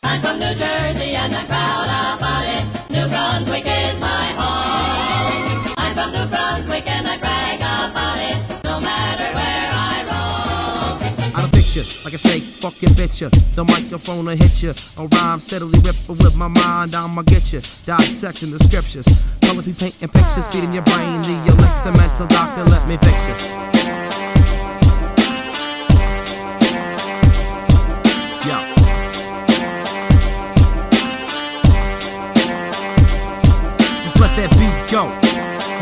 I'm from New Jersey and I'm proud about it. New Brunswick is my home. I'm from New Brunswick and I brag about it. No matter where I roam. Out of picture, like a snake, fucking bitch ya. The microphone will hit ya. A rhyme steadily ripping with my mind, I'ma get ya. Dissecting the scriptures. Colorfully painting pictures, feeding your brain. The Alexa mental doctor, let me fix ya. Let that beat go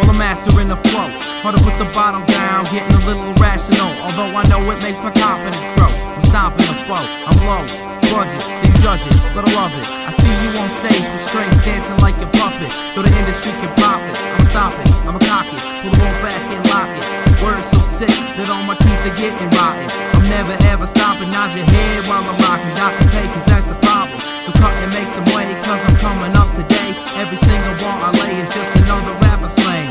while I'm mastering the flow. Hard to put the bottle down, getting a little irrational. Although I know it makes my confidence grow. I'm stomping the flow, I'm low, budget, so you judge it, but I love it. I see you on stage with strings dancing like a puppet, so the industry can profit. I'ma stop it, I'ma cock it, pull the roll back and lock it. Words so sick that all my teeth are getting rotten. I'm never ever stopping, nod your head while I'm rocking. Dr. Pay, cause that's the problem. So cut and make some way, cause I'm coming up today. Every single bar I lay is just another rapper slang.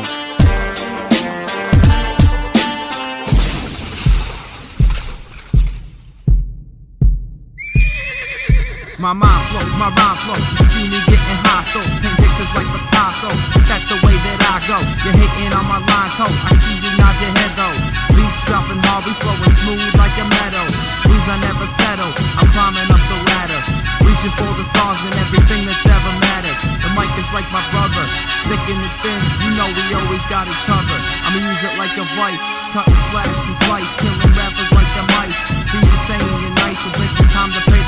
My mind flow, my rhyme flow. You see me getting hostile, paint pictures like Picasso. That's the way that I go. You're hating on my lines, ho. I see you nod your head though. Beats dropping hard, we flowing smooth like a meadow. Blues I never settle, I'm climbing up the ladder, reaching for the stars and everything that's ever mattered. The mic is like my brother, thick and thin. You know we always got each other. I'ma use it like a vice, cut and slash and slice, killing rappers like the mice. Be you saying you're nice, so bitch, it's time to pay